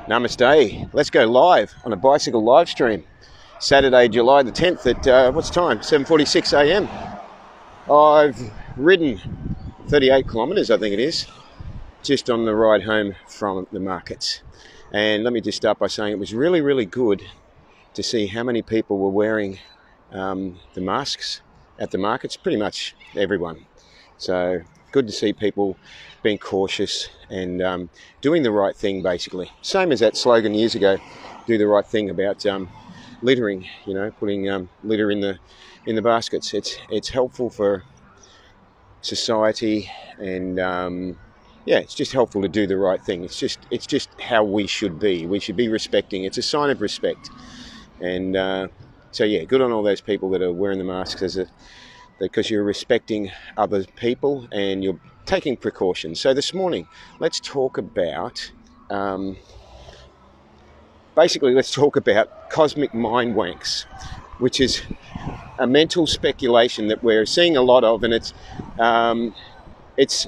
Namaste. Let's go live on a bicycle live stream. Saturday, July the 10th at, what's time? 7:46 a.m. I've ridden 38 kilometres, I think it is, just on the ride home from the markets. And let me just start by saying it was really, really good to see how many people were wearing the masks at the markets, pretty much everyone. So good to see people being cautious and doing the right thing, basically. Same as that slogan years ago, do the right thing, about littering, you know, putting litter in the baskets. It's helpful for society, and yeah, it's just helpful to do the right thing. It's just how we should be. We should be respecting. It's a sign of respect. And so yeah, good on all those people that are wearing the masks because you're respecting other people and you're taking precautions. So this morning, let's talk about cosmic mind wanks, which is a mental speculation that we're seeing a lot of, and it's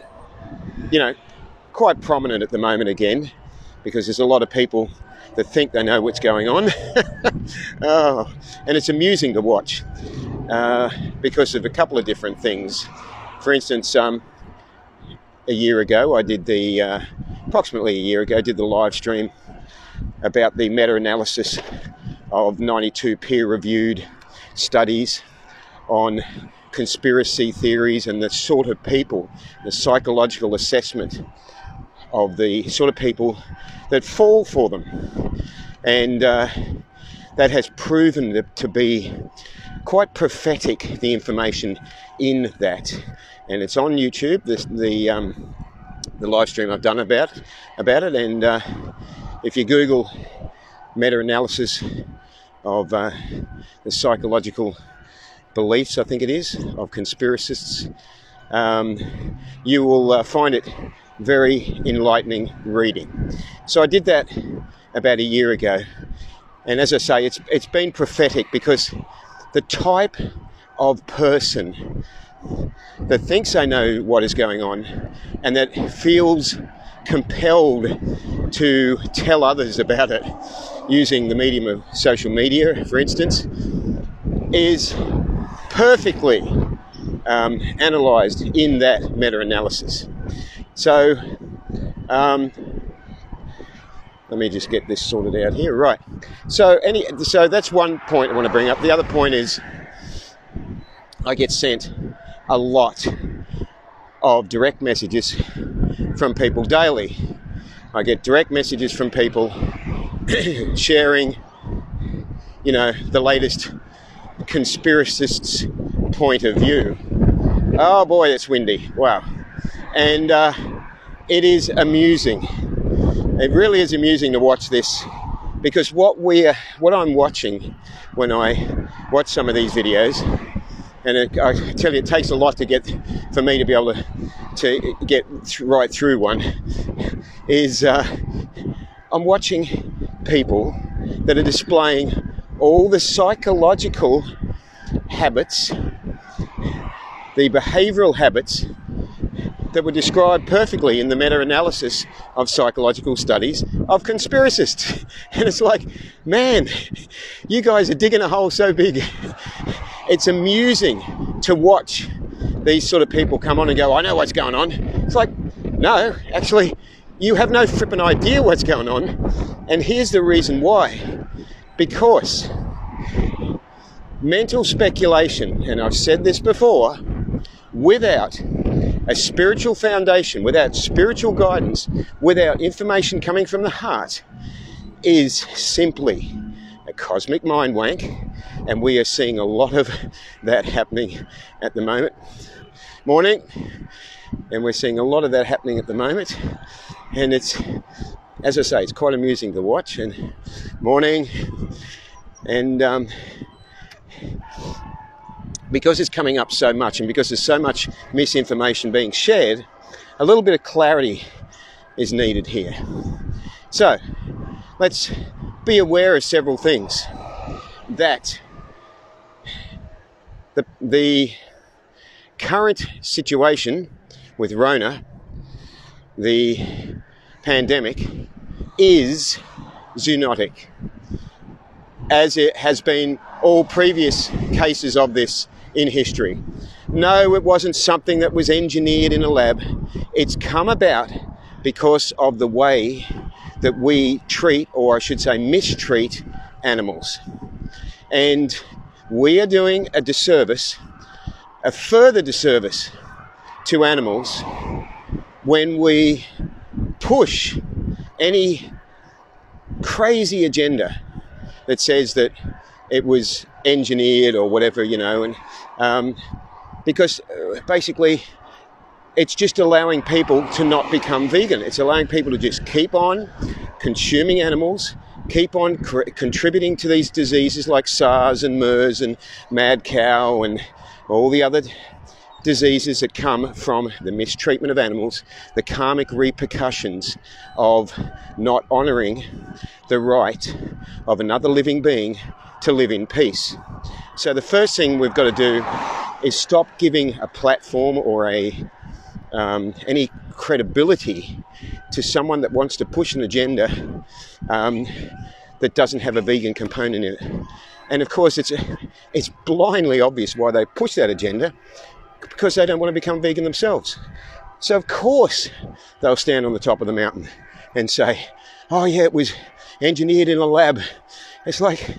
quite prominent at the moment again, because there's a lot of people that think they know what's going on. And it's amusing to watch because of a couple of different things. For instance, approximately a year ago, I did the live stream about the meta-analysis of 92 peer-reviewed studies on conspiracy theories and the sort of people, the psychological assessment of the sort of people that fall for them. And that has proven to be quite prophetic, the information in that. And it's on YouTube, the live stream I've done about it. And if you Google meta-analysis of the psychological beliefs, I think it is, of conspiracists, you will find it very enlightening reading. So I did that about a year ago. And as I say, it's been prophetic, because the type of person that thinks they know what is going on and that feels compelled to tell others about it using the medium of social media, for instance, is perfectly analysed in that meta-analysis. So let me just get this sorted out here. Right. So that's one point I want to bring up. The other point is I get sent a lot of direct messages from people daily. I get direct messages from people sharing, the latest conspiracist's point of view. Oh boy, it's windy. Wow. And it is amusing. It really is amusing to watch this, because what I'm watching when I watch some of these videos, and I tell you, it takes a lot for me to be able to get right through one, is I'm watching people that are displaying all the psychological habits, the behavioural habits that were described perfectly in the meta-analysis of psychological studies of conspiracists. And it's like, man, you guys are digging a hole so big. It's amusing to watch these sort of people come on and go, I know what's going on. It's like, no, actually, you have no flipping idea what's going on. And here's the reason why. Because mental speculation, and I've said this before, without a spiritual foundation, without spiritual guidance, without information coming from the heart, is simply a cosmic mind wank. And we are seeing a lot of that happening at the moment. Morning. And we're seeing a lot of that happening at the moment. And it's, as I say, it's quite amusing to watch. And morning. And because it's coming up so much, and because there's so much misinformation being shared, a little bit of clarity is needed here. So let's be aware of several things. That the current situation with Rona, the pandemic, is zoonotic, as it has been all previous cases of this in history. No, it wasn't something that was engineered in a lab. It's come about because of the way that we treat, or I should say mistreat, animals. And we are doing a disservice, a further disservice to animals when we push any crazy agenda that says that it was engineered or whatever, and because basically it's just allowing people to not become vegan. It's allowing people to just keep on consuming animals, keep on contributing to these diseases like SARS and MERS and mad cow and all the other diseases that come from the mistreatment of animals, the karmic repercussions of not honouring the right of another living being to live in peace. So the first thing we've got to do is stop giving a platform or any credibility to someone that wants to push an agenda that doesn't have a vegan component in it. And of course, it's blindly obvious why they push that agenda, because they don't want to become vegan themselves. So of course they'll stand on the top of the mountain and say, oh yeah, it was engineered in a lab. It's like,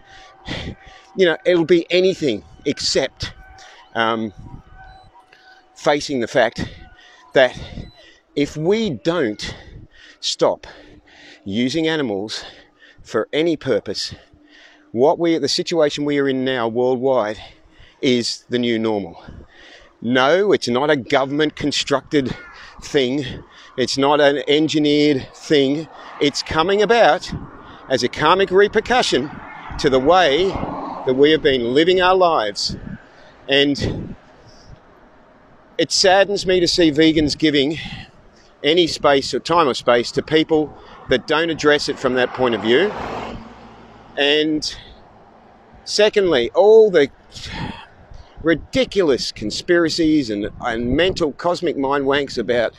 it'll be anything except facing the fact that if we don't stop using animals for any purpose, the situation we are in now worldwide is the new normal. No, it's not a government constructed thing. It's not an engineered thing. It's coming about as a karmic repercussion to the way that we have been living our lives. And it saddens me to see vegans giving any space or time or space to people that don't address it from that point of view. And secondly, all the ridiculous conspiracies and mental cosmic mind wanks about,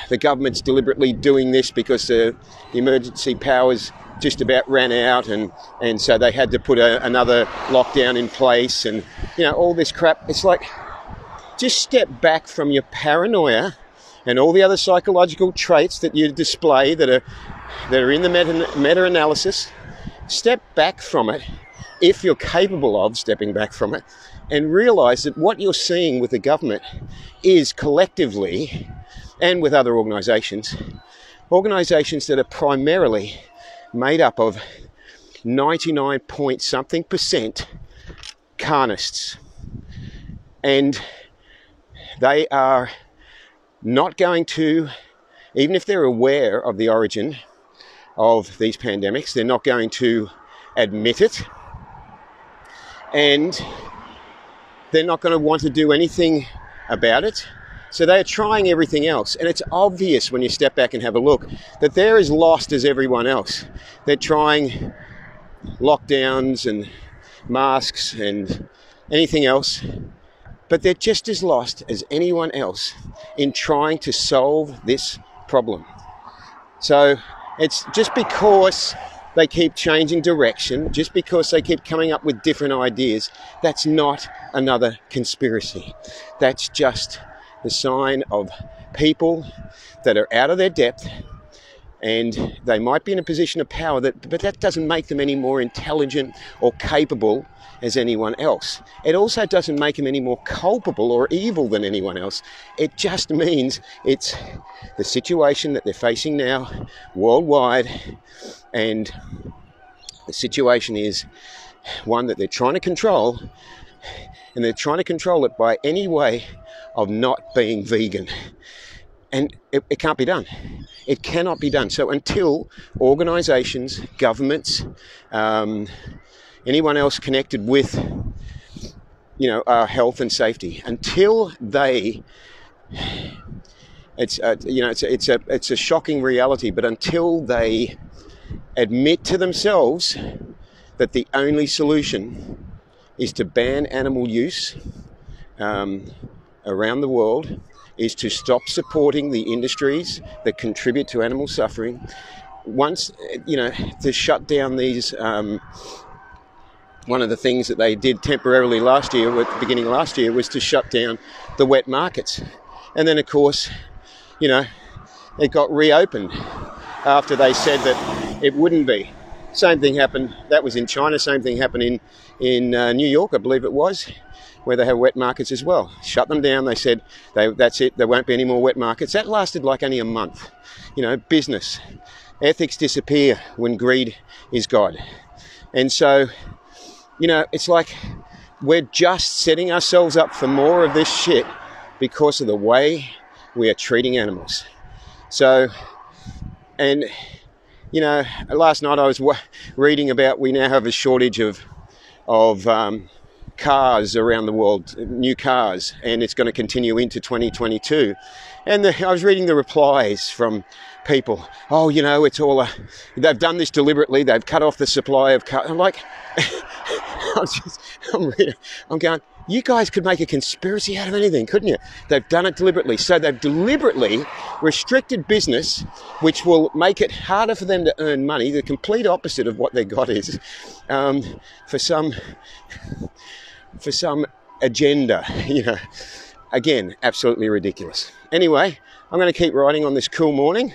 the government's deliberately doing this because the emergency powers just about ran out and so they had to put another lockdown in place and, all this crap. It's like, just step back from your paranoia and all the other psychological traits that you display that are in the meta-analysis. Step back from it, if you're capable of stepping back from it, and realise that what you're seeing with the government is collectively, and with other organisations that are primarily made up of 99-point-something% carnists. And they are not going to, even if they're aware of the origin of these pandemics, they're not going to admit it. And they're not going to want to do anything about it. So they're trying everything else. And it's obvious when you step back and have a look that they're as lost as everyone else. They're trying lockdowns and masks and anything else. But they're just as lost as anyone else in trying to solve this problem. So it's just because they keep changing direction, just because they keep coming up with different ideas, that's not another conspiracy. That's just the sign of people that are out of their depth, and they might be in a position of power, but that doesn't make them any more intelligent or capable as anyone else. It also doesn't make them any more culpable or evil than anyone else. It just means it's the situation that they're facing now worldwide, and the situation is one that they're trying to control, and they're trying to control it by any way of not being vegan. And it can't be done. It cannot be done. So until organisations, governments, anyone else connected with, our health and safety, until they, it's a shocking reality, but until they admit to themselves that the only solution is to ban animal use around the world, is to stop supporting the industries that contribute to animal suffering, once, to shut down these. One of the things that they did temporarily last year, at the beginning of last year, was to shut down the wet markets. And then, of course, it got reopened after they said that it wouldn't be. Same thing happened, that was in China, same thing happened in New York, I believe it was, where they have wet markets as well. Shut them down, they said, that's it, there won't be any more wet markets. That lasted like only a month. Business. Ethics disappear when greed is God. And so, it's like we're just setting ourselves up for more of this shit because of the way we are treating animals. So, and, last night I was reading about we now have a shortage of cars around the world, new cars, and it's going to continue into 2022. And I was reading the replies from people. Oh, it's all they've done this deliberately. They've cut off the supply of cars. I'm like, I'm going, you guys could make a conspiracy out of anything, couldn't you? They've done it deliberately. So they've deliberately restricted business, which will make it harder for them to earn money, the complete opposite of what their God is, for some agenda, Again, absolutely ridiculous. Anyway, I'm going to keep writing on this cool morning.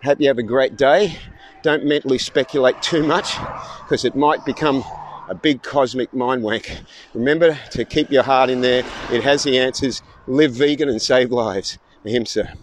Hope you have a great day. Don't mentally speculate too much, because it might become a big cosmic mind wank. Remember to keep your heart in there. It has the answers. Live vegan and save lives. Ahimsa.